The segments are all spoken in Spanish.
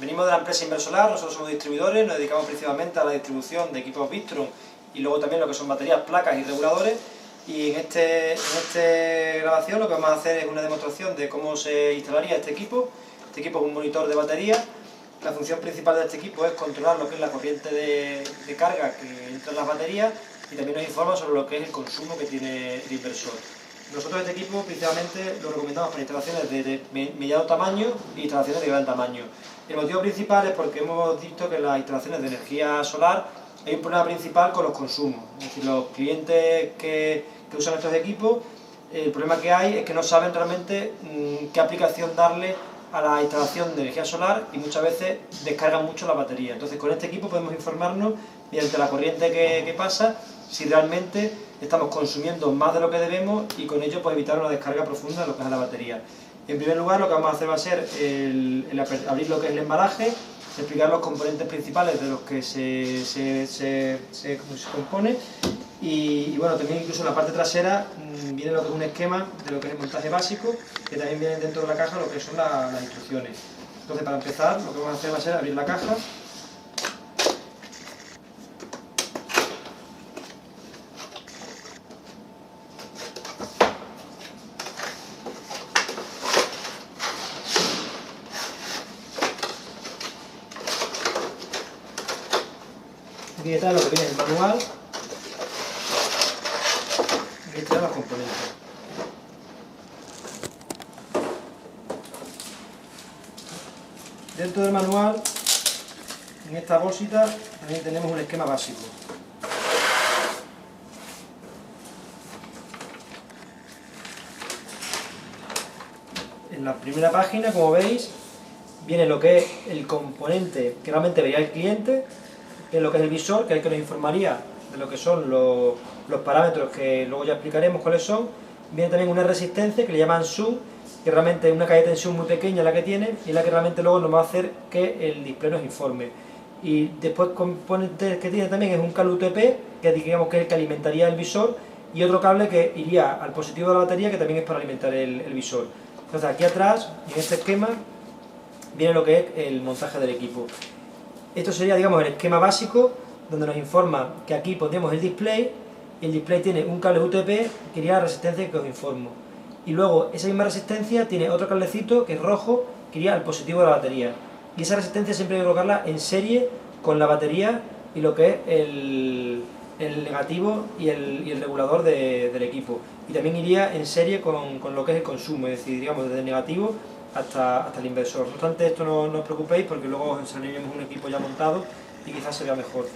Venimos de la empresa Inversolar, nosotros somos distribuidores, nos dedicamos principalmente a la distribución de equipos Victron y luego también lo que son baterías, placas y reguladores. Y en esta grabación lo que vamos a hacer es una demostración de cómo se instalaría este equipo. Este equipo es un monitor de batería. La función principal de este equipo es controlar lo que es la corriente de carga que entra en las baterías y también nos informa sobre lo que es el consumo que tiene el inversor. Nosotros este equipo principalmente lo recomendamos para instalaciones de mediano tamaño e instalaciones de gran tamaño. El motivo principal es porque hemos visto que en las instalaciones de energía solar hay un problema principal con los consumos. Es decir, los clientes que usan estos equipos, el problema que hay es que no saben realmente qué aplicación darle a la instalación de energía solar y muchas veces descargan mucho la batería. Entonces con este equipo podemos informarnos mediante la corriente que pasa si realmente estamos consumiendo más de lo que debemos y con ello pues evitar una descarga profunda de lo que es la batería. En primer lugar lo que vamos a hacer va a ser abrir lo que es el embalaje, explicar los componentes principales de los que se compone y bueno, también incluso en la parte trasera viene lo que es un esquema de lo que es el montaje básico, que también viene dentro de la caja lo que son las instrucciones. Entonces para empezar lo que vamos a hacer va a ser abrir la caja. Aquí detrás lo que viene es el manual, aquí están los componentes. Dentro del manual, en esta bolsita, también tenemos un esquema básico. En la primera página, como veis, viene lo que es el componente que realmente vería el cliente, que es lo que es el visor, que es el que nos informaría de lo que son los parámetros que luego ya explicaremos cuáles son. Viene también una resistencia que le llaman SU, que realmente es una calle de tensión muy pequeña la que tiene y la que realmente luego nos va a hacer que el display nos informe. Y después componente que tiene también es un cable UTP, que digamos que es el que alimentaría el visor, y otro cable que iría al positivo de la batería, que también es para alimentar el visor. Entonces aquí atrás, en este esquema, viene lo que es el montaje del equipo. Esto sería, digamos, el esquema básico, donde nos informa que aquí pondríamos el display, y el display tiene un cable UTP que iría a la resistencia que os informo. Y luego esa misma resistencia tiene otro cablecito que es rojo, que iría al positivo de la batería. Y esa resistencia siempre hay que colocarla en serie con la batería y lo que es el negativo y el regulador del equipo. Y también iría en serie con lo que es el consumo, es decir, digamos, desde el negativo hasta el inversor. No obstante, esto no os preocupéis porque luego os enseñaremos un equipo ya montado y quizás se vea mejor.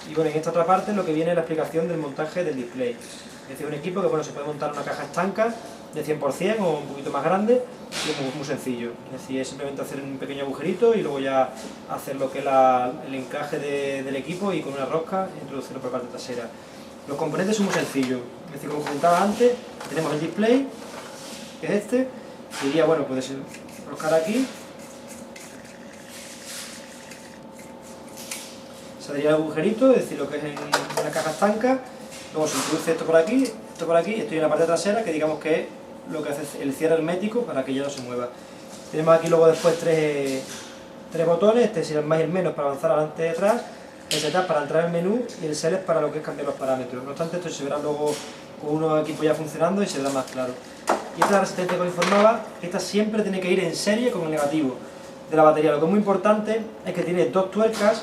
Y bueno, en esta otra parte lo que viene es la explicación del montaje del display. Es decir, un equipo que bueno, se puede montar en una caja estanca de 100% o un poquito más grande y es muy sencillo. Es decir, es simplemente hacer un pequeño agujerito y luego ya hacer lo que es el encaje del equipo y con una rosca introducirlo por la parte trasera. Los componentes son muy sencillos. Es decir, como comentaba antes, tenemos el display, que es este, que iría, bueno, puede ser enroscar aquí. Saldría el agujerito, es decir, lo que es en la caja estanca. Luego se introduce esto por aquí, esto en la parte trasera, que digamos que es lo que hace el cierre hermético para que ya no se mueva. Tenemos aquí luego después tres botones, este es el más y el menos para avanzar adelante y atrás, el setup para entrar al menú y el select para lo que es cambiar los parámetros. No obstante, esto se verá luego con unos equipos ya funcionando y se verá más claro. Y esta es la resistencia que os informaba, que esta siempre tiene que ir en serie con el negativo de la batería. Lo que es muy importante es que tiene dos tuercas,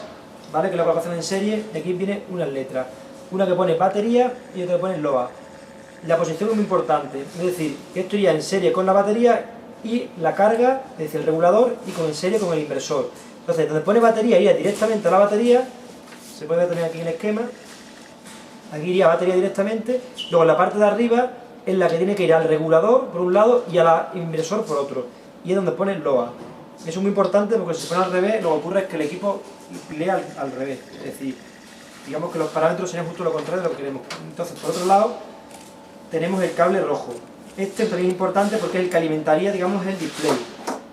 ¿vale? Que es la colocación en serie, y aquí viene unas letras. Una que pone batería y otra que pone LOA. La posición es muy importante, es decir, que esto iría en serie con la batería y la carga, es decir, el regulador, y en serie con el inversor. Entonces, donde pone batería iría directamente a la batería, se puede ver también aquí en el esquema, aquí iría batería directamente, luego en la parte de arriba es la que tiene que ir al regulador por un lado y al inversor por otro, y es donde pone LOA. Eso es muy importante porque si se pone al revés, lo que ocurre es que el equipo lea al revés, es decir, digamos que los parámetros serían justo lo contrario de lo que queremos. Entonces, por otro lado, tenemos el cable rojo. Este también es importante porque es el que alimentaría, digamos, el display.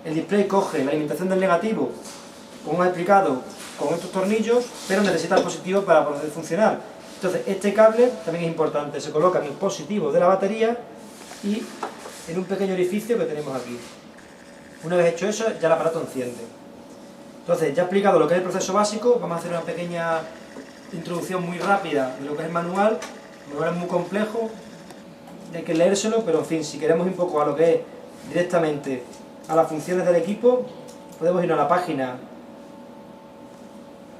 El display coge la alimentación del negativo, como hemos explicado, con estos tornillos, pero necesita el positivo para poder funcionar. Entonces, este cable también es importante. Se coloca en el positivo de la batería y en un pequeño orificio que tenemos aquí. Una vez hecho eso, ya el aparato enciende. Entonces, ya explicado lo que es el proceso básico, vamos a hacer una pequeña introducción muy rápida de lo que es el manual. El manual es muy complejo, hay que leérselo, pero en fin, si queremos ir un poco a lo que es directamente a las funciones del equipo, podemos ir a la página,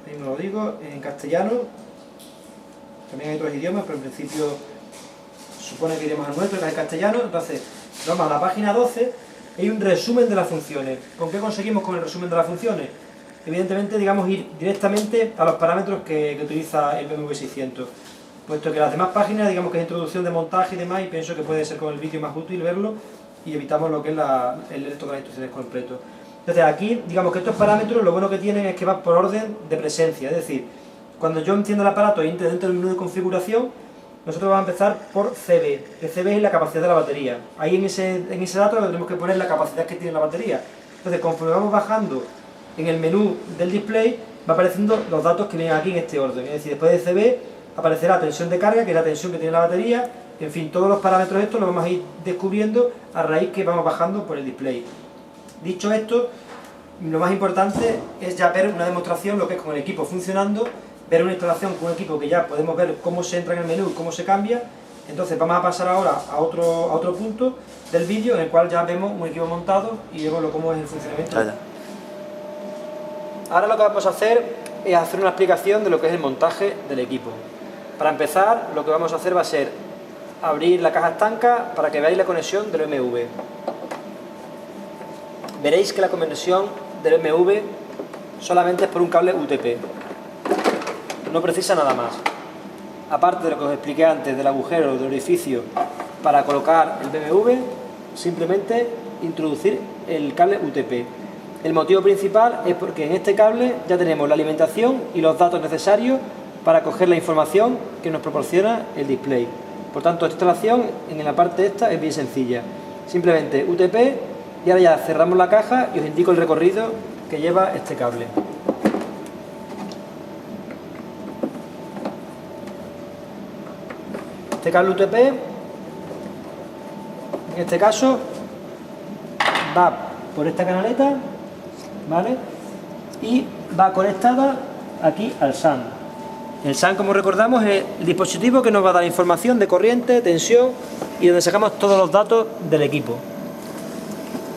ahí me lo digo, en castellano, también hay otros idiomas, pero en principio supone que iremos al nuestro, que es el castellano. Entonces, vamos a la página 12, hay un resumen de las funciones. ¿Con qué conseguimos con el resumen de las funciones? Evidentemente, digamos, ir directamente a los parámetros que utiliza el BMW 600. Puesto que las demás páginas, digamos que es introducción de montaje y demás, y pienso que puede ser con el vídeo más útil verlo, y evitamos lo que es el leer todas las instrucciones completo. Entonces aquí, digamos que estos parámetros lo bueno que tienen es que van por orden de presencia, es decir, cuando yo enciendo el aparato y entre dentro del menú de configuración, nosotros vamos a empezar por CB, que CB es la capacidad de la batería. Ahí en ese dato tenemos que poner la capacidad que tiene la batería. Entonces, conforme vamos bajando en el menú del display, va apareciendo los datos que vienen aquí en este orden. Es decir, después de CB aparecerá la tensión de carga, que es la tensión que tiene la batería. En fin, todos los parámetros estos los vamos a ir descubriendo a raíz que vamos bajando por el display. Dicho esto, lo más importante es ya ver una demostración, lo que es con el equipo funcionando, ver una instalación con un equipo que ya podemos ver cómo se entra en el menú, cómo se cambia. Entonces vamos a pasar ahora a otro punto del vídeo en el cual ya vemos un equipo montado y vemos cómo es el funcionamiento. Ahora lo que vamos a hacer es hacer una explicación de lo que es el montaje del equipo. Para empezar, lo que vamos a hacer va a ser abrir la caja estanca para que veáis la conexión del BMW. Veréis que la conexión del BMW solamente es por un cable UTP. No precisa nada más. Aparte de lo que os expliqué antes del agujero del orificio para colocar el BMW, simplemente introducir el cable UTP. El motivo principal es porque en este cable ya tenemos la alimentación y los datos necesarios para coger la información que nos proporciona el display. Por tanto, esta instalación en la parte esta es bien sencilla. Simplemente UTP y ahora ya cerramos la caja y os indico el recorrido que lleva este cable. Este cable UTP, en este caso, va por esta canaleta, ¿vale? Y va conectada aquí al SAN. El SAN, como recordamos, es el dispositivo que nos va a dar información de corriente, tensión y donde sacamos todos los datos del equipo.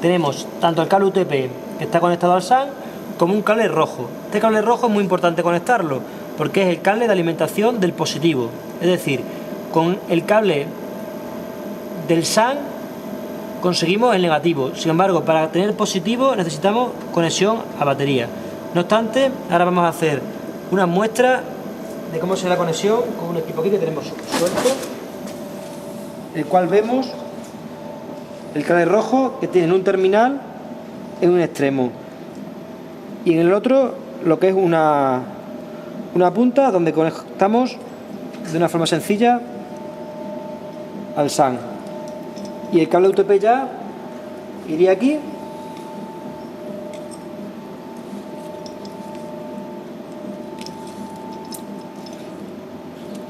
Tenemos tanto el cable UTP que está conectado al SAN como un cable rojo. Este cable rojo es muy importante conectarlo porque es el cable de alimentación del positivo. Es decir, con el cable del SAN conseguimos el negativo. Sin embargo, para tener el positivo necesitamos conexión a batería. No obstante, ahora vamos a hacer una muestra de cómo será la conexión con un equipo aquí que tenemos suelto, el cual vemos el cable rojo que tiene un terminal en un extremo y en el otro lo que es una punta donde conectamos de una forma sencilla al SAN, y el cable UTP ya iría aquí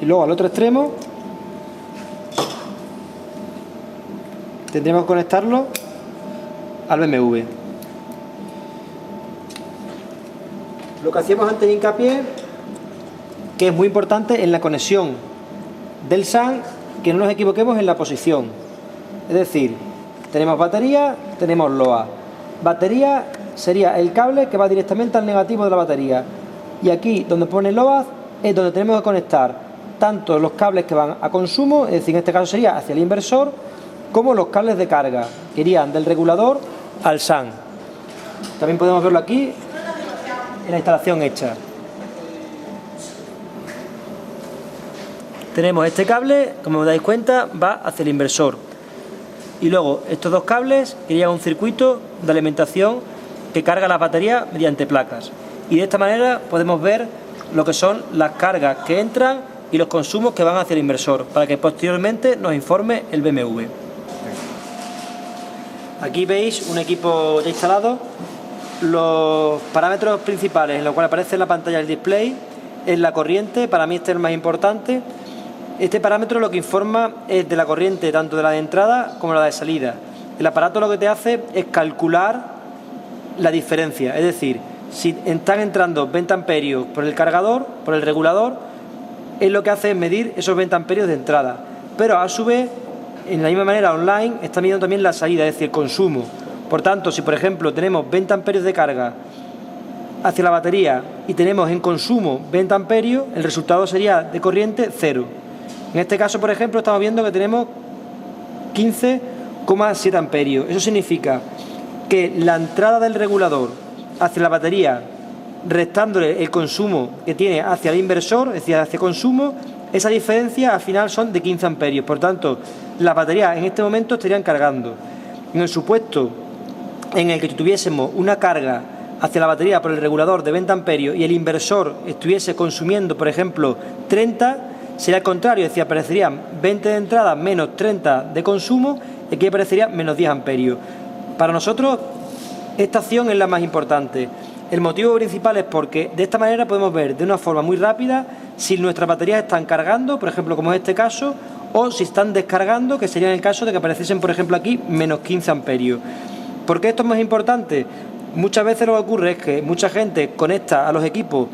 y luego al otro extremo tendremos que conectarlo al BMW. Lo que hacíamos antes de hincapié, que es muy importante en la conexión del SAN, que no nos equivoquemos en la posición. Es decir, tenemos batería, tenemos LOA. Batería sería el cable que va directamente al negativo de la batería. Y aquí donde pone LOA es donde tenemos que conectar tanto los cables que van a consumo, es decir, en este caso sería hacia el inversor, como los cables de carga, que irían del regulador al SAN. También podemos verlo aquí en la instalación hecha. Tenemos este cable, como os dais cuenta, va hacia el inversor. Y luego estos dos cables irían a un circuito de alimentación que carga la batería mediante placas. Y de esta manera podemos ver lo que son las cargas que entran y los consumos que van hacia el inversor, para que posteriormente nos informe el BMW. Aquí veis un equipo ya instalado. Los parámetros principales en los cuales aparece en la pantalla del display es la corriente. Para mí este es el más importante. Este parámetro lo que informa es de la corriente tanto de la de entrada como la de salida. El aparato lo que te hace es calcular la diferencia, es decir, si están entrando 20 amperios por el cargador, por el regulador, es lo que hace es medir esos 20 amperios de entrada. Pero a su vez, en la misma manera online, está midiendo también la salida, es decir, el consumo. Por tanto, si por ejemplo tenemos 20 amperios de carga hacia la batería y tenemos en consumo 20 amperios, el resultado sería de corriente 0. En este caso, por ejemplo, estamos viendo que tenemos 15,7 amperios. Eso significa que la entrada del regulador hacia la batería, restándole el consumo que tiene hacia el inversor, es decir, hacia consumo, esa diferencia al final son de 15 amperios. Por tanto, las baterías en este momento estarían cargando. En el supuesto en el que tuviésemos una carga hacia la batería por el regulador de 20 amperios y el inversor estuviese consumiendo, por ejemplo, 30, sería al contrario, es decir, aparecerían 20 de entrada menos 30 de consumo, y aquí aparecería menos 10 amperios. Para nosotros, esta acción es la más importante. El motivo principal es porque de esta manera podemos ver de una forma muy rápida si nuestras baterías están cargando, por ejemplo, como es este caso, o si están descargando, que sería en el caso de que apareciesen, por ejemplo, aquí menos 15 amperios. ¿Por qué esto es más importante? Muchas veces lo que ocurre es que mucha gente conecta a los equipos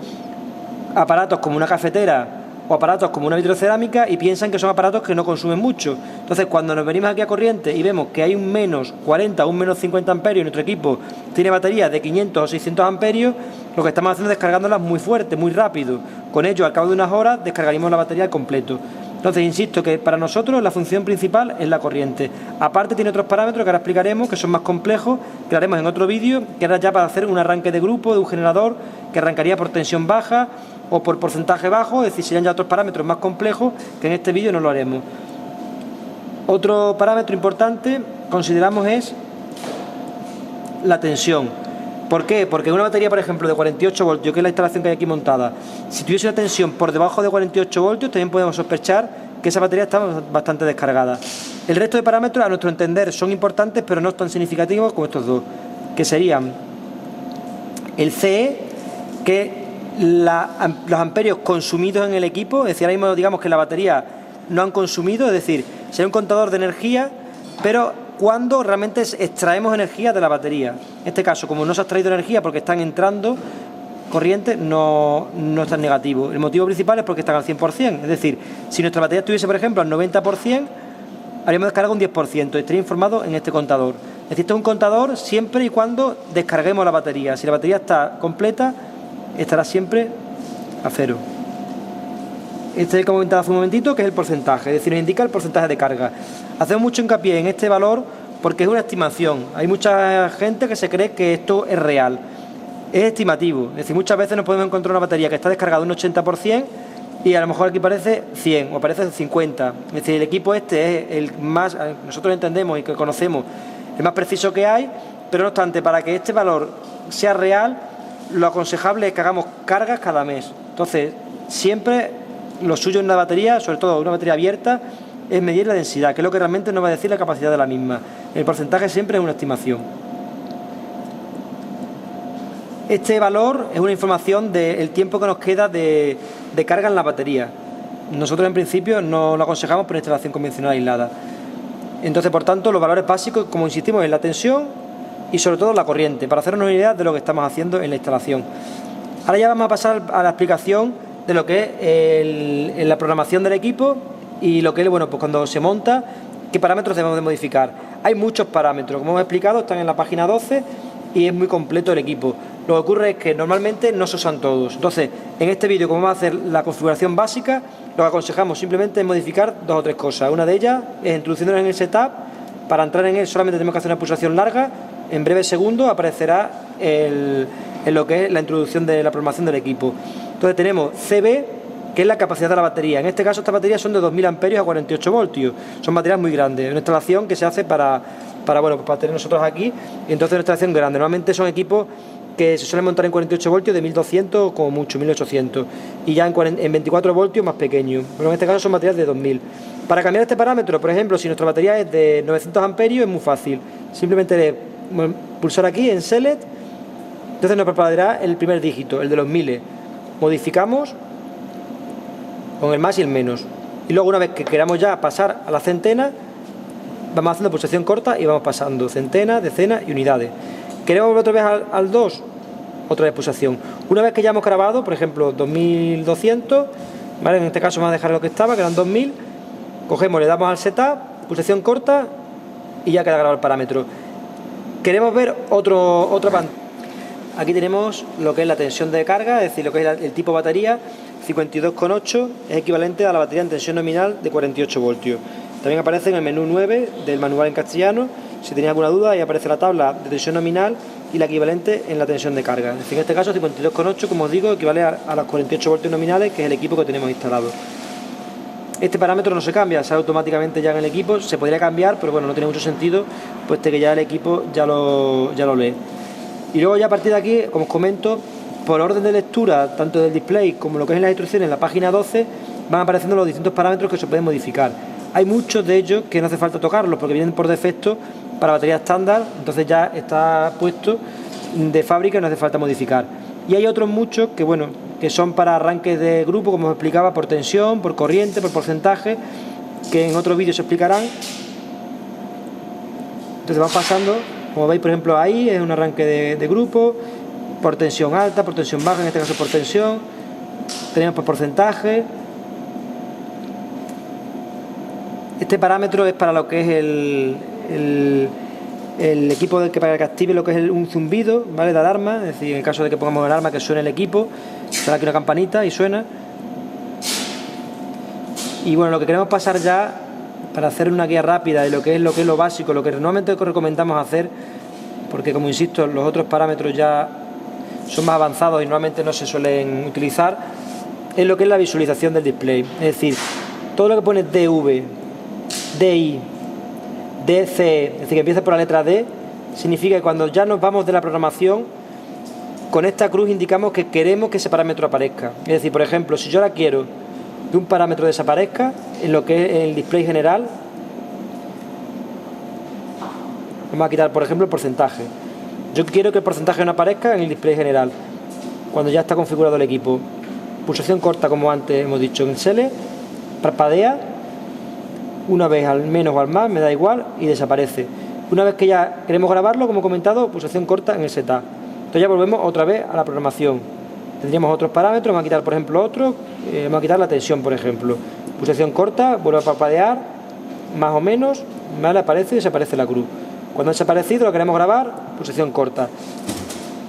aparatos como una cafetera o aparatos como una vitrocerámica y piensan que son aparatos que no consumen mucho. Entonces, cuando nos venimos aquí a corriente y vemos que hay un menos 40 o un menos 50 amperios y nuestro equipo tiene baterías de 500 o 600 amperios, lo que estamos haciendo es descargándolas muy fuerte, muy rápido. Con ello, al cabo de unas horas, descargaríamos la batería al completo. Entonces, insisto que para nosotros la función principal es la corriente. Aparte tiene otros parámetros que ahora explicaremos, que son más complejos, que haremos en otro vídeo, que era ya para hacer un arranque de grupo de un generador que arrancaría por tensión baja o por porcentaje bajo, es decir, serían ya otros parámetros más complejos que en este vídeo no lo haremos. Otro parámetro importante, consideramos, es la tensión. ¿Por qué? Porque una batería, por ejemplo, de 48 voltios, que es la instalación que hay aquí montada, si tuviese una tensión por debajo de 48 voltios, también podemos sospechar que esa batería está bastante descargada. El resto de parámetros, a nuestro entender, son importantes, pero no tan significativos como estos dos, que serían el CE, que los amperios consumidos en el equipo, es decir, ahora mismo digamos que la batería no han consumido, es decir, sería un contador de energía, pero cuando realmente extraemos energía de la batería. En este caso, como no se ha extraído energía porque están entrando corriente, no es tan negativo. El motivo principal es porque están al 100%, es decir, si nuestra batería estuviese, por ejemplo, al 90%, haríamos descarga un 10%, estaría informado en este contador. Es decir, esto es un contador siempre y cuando descarguemos la batería. Si la batería está completa, estará siempre a 0. Este que comentaba hace un momentito, que es el porcentaje, es decir, nos indica el porcentaje de carga. Hacemos mucho hincapié en este valor porque es una estimación. Hay mucha gente que se cree que esto es real. Es estimativo, es decir, muchas veces nos podemos encontrar una batería que está descargada un 80% y a lo mejor aquí parece 100 o parece 50. Es decir, el equipo este es el más, nosotros entendemos y que conocemos, el más preciso que hay, pero no obstante, para que este valor sea real, lo aconsejable es que hagamos cargas cada mes. Entonces, siempre lo suyo en una batería, sobre todo una batería abierta, es medir la densidad, que es lo que realmente nos va a decir la capacidad de la misma. El porcentaje siempre es una estimación. Este valor es una información del tiempo que nos queda de carga en la batería. Nosotros en principio no lo aconsejamos por instalación convencional aislada. Entonces, por tanto, los valores básicos, como insistimos, es la tensión y sobre todo la corriente, para hacernos una idea de lo que estamos haciendo en la instalación. Ahora ya vamos a pasar a la explicación de lo que es la programación del equipo y lo que es, bueno, pues cuando se monta, qué parámetros debemos de modificar. Hay muchos parámetros, como hemos explicado, están en la página 12 y es muy completo el equipo. Lo que ocurre es que normalmente no se usan todos. Entonces, en este vídeo, como vamos a hacer la configuración básica, lo que aconsejamos simplemente es modificar 2 o 3 cosas. Una de ellas es introduciéndonos en el setup. Para entrar en él solamente tenemos que hacer una pulsación larga. En breves segundos aparecerá en lo que es la introducción de la programación del equipo. Entonces tenemos CB, que es la capacidad de la batería. En este caso estas baterías son de 2000 amperios a 48 voltios. Son baterías muy grandes. Es una instalación que se hace para tener nosotros aquí. Y entonces es una instalación grande. Normalmente son equipos que se suelen montar en 48 voltios de 1200 como mucho, 1800. Y ya en 24 voltios más pequeños. Pero en este caso son baterías de 2000. Para cambiar este parámetro, por ejemplo, si nuestra batería es de 900 amperios, es muy fácil. Simplemente pulsar aquí en Select. Entonces nos preparará el primer dígito, el de los miles. Modificamos con el más y el menos. Y luego, una vez que queramos ya pasar a la centena, vamos haciendo pulsación corta y vamos pasando centenas, decenas y unidades. ¿Queremos volver otra vez al 2? otra vez pulsación. Una vez que ya hemos grabado, por ejemplo, 2200, ¿vale? En este caso vamos a dejar lo que estaba, que eran 2000, cogemos, le damos al setup, pulsación corta y ya queda grabado el parámetro. Queremos ver otra pantalla. Aquí tenemos lo que es la tensión de carga, es decir, lo que es el tipo batería, 52,8 es equivalente a la batería en tensión nominal de 48 voltios. También aparece en el menú 9 del manual en castellano. Si tenéis alguna duda, ahí aparece la tabla de tensión nominal y la equivalente en la tensión de carga. Es decir, en este caso 52,8, como os digo, equivale a los 48 voltios nominales, que es el equipo que tenemos instalado. Este parámetro no se cambia, sale automáticamente ya en el equipo. Se podría cambiar, pero bueno, no tiene mucho sentido, puesto que ya el equipo ya lo lee. Y luego ya a partir de aquí, como os comento, por orden de lectura, tanto del display como lo que es en las instrucciones, en la página 12, van apareciendo los distintos parámetros que se pueden modificar. Hay muchos de ellos que no hace falta tocarlos, porque vienen por defecto para batería estándar, entonces ya está puesto de fábrica y no hace falta modificar. Y hay otros muchos que, bueno, que son para arranques de grupo, como os explicaba, por tensión, por corriente, por porcentaje, que en otros vídeos se explicarán. Entonces van pasando, como veis, por ejemplo, ahí es un arranque de grupo, por tensión alta, por tensión baja, en este caso por tensión, tenemos por porcentaje. Este parámetro es para lo que es el equipo para que active lo que es un zumbido, ¿vale?, de alarma, es decir, en el caso de que pongamos una alarma que suene el equipo, sale aquí una campanita y suena. Y bueno, lo que queremos pasar ya, para hacer una guía rápida de lo que es lo básico, lo que normalmente recomendamos hacer, porque como insisto, los otros parámetros ya son más avanzados y normalmente no se suelen utilizar, es lo que es la visualización del display. Es decir, todo lo que pone DV, DI, DC, es decir, que empieza por la letra D, significa que cuando ya nos vamos de la programación, con esta cruz indicamos que queremos que ese parámetro aparezca. Es decir, por ejemplo, si yo ahora quiero que un parámetro desaparezca en lo que es el display general, vamos a quitar, por ejemplo, el porcentaje. Yo quiero que el porcentaje no aparezca en el display general cuando ya está configurado el equipo. Pulsación corta, como antes hemos dicho, en Select, parpadea una vez al menos o al más, me da igual, y desaparece. Una vez que ya queremos grabarlo, como he comentado, pulsación corta en el setup. Entonces ya volvemos otra vez a la programación. Tendríamos otros parámetros, vamos a quitar, por ejemplo, otro, vamos a quitar la tensión, por ejemplo. Pulsación corta, vuelve a parpadear, más o menos, ¿vale?, aparece y desaparece la cruz. Cuando ha desaparecido lo queremos grabar, pulsación corta.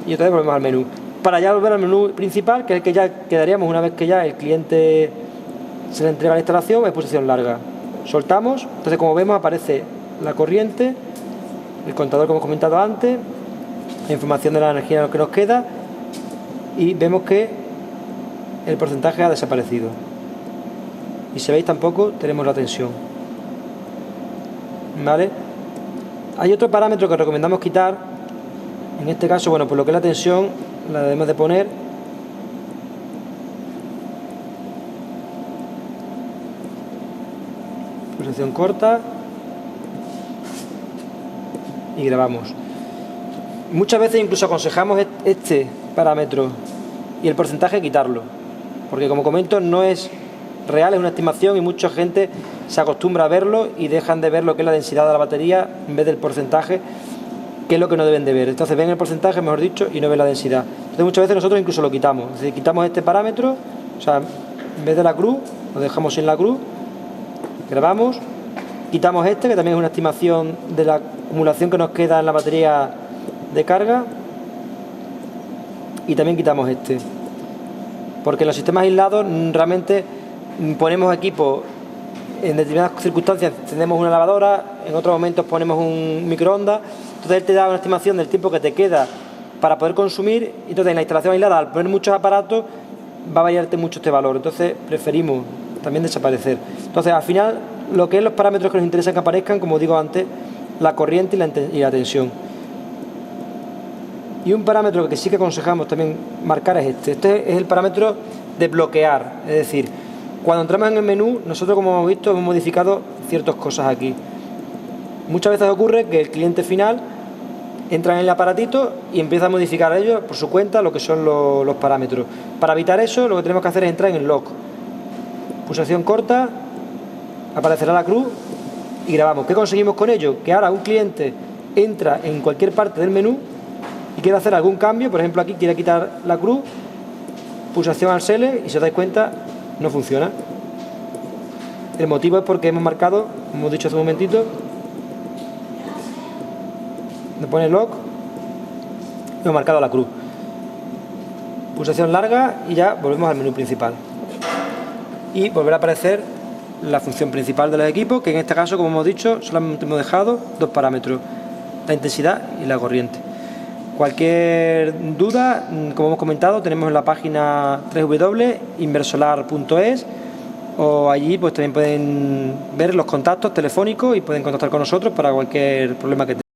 Y otra vez volvemos al menú. Para ya volver al menú principal, que es el que ya quedaríamos una vez que ya el cliente se le entrega la instalación, es pulsación larga. Soltamos, entonces como vemos aparece la corriente, el contador como hemos comentado antes, la información de la energía que nos queda, y vemos que el porcentaje ha desaparecido. Y si veis, tampoco tenemos la tensión, ¿vale? Hay otro parámetro que recomendamos quitar, en este caso, bueno, pues lo que es la tensión la debemos de poner pulsación corta y grabamos. Muchas veces incluso aconsejamos este parámetro y el porcentaje quitarlo, porque como comento no es real, es una estimación y mucha gente se acostumbra a verlo y dejan de ver lo que es la densidad de la batería en vez del porcentaje, que es lo que no deben de ver. Entonces ven el porcentaje, mejor dicho, y no ven la densidad. Entonces muchas veces nosotros incluso lo quitamos, es decir, quitamos este parámetro, o sea, en vez de la cruz, lo dejamos sin la cruz, grabamos, quitamos este, que también es una estimación de la acumulación que nos queda en la batería de carga, y también quitamos este, porque en los sistemas aislados realmente ponemos equipo en determinadas circunstancias, tenemos una lavadora, en otros momentos ponemos un microondas, entonces él te da una estimación del tiempo que te queda para poder consumir. Entonces en la instalación aislada, al poner muchos aparatos, va a variarte mucho este valor, entonces preferimos también desaparecer. Entonces al final lo que es los parámetros que nos interesan que aparezcan, como digo antes, la corriente y la tensión. Y un parámetro que sí que aconsejamos también marcar es este es el parámetro de bloquear, es decir, cuando entramos en el menú, nosotros, como hemos visto, hemos modificado ciertas cosas aquí. Muchas veces ocurre que el cliente final entra en el aparatito y empieza a modificar ellos por su cuenta lo que son los parámetros. Para evitar eso, lo que tenemos que hacer es entrar en el log. Pulsación corta, aparecerá la cruz y grabamos. ¿Qué conseguimos con ello? Que ahora un cliente entra en cualquier parte del menú y quiero hacer algún cambio, por ejemplo aquí quiero quitar la cruz, pulsación al sele y si os dais cuenta no funciona. El motivo es porque hemos marcado, como hemos dicho hace un momentito, me pone lock, hemos marcado la cruz. Pulsación larga y ya volvemos al menú principal. Y volverá a aparecer la función principal de los equipos, que en este caso, como hemos dicho, solamente hemos dejado dos parámetros, la intensidad y la corriente. Cualquier duda, como hemos comentado, tenemos en la página www.inversolar.es, o allí pues también pueden ver los contactos telefónicos y pueden contactar con nosotros para cualquier problema que tengan.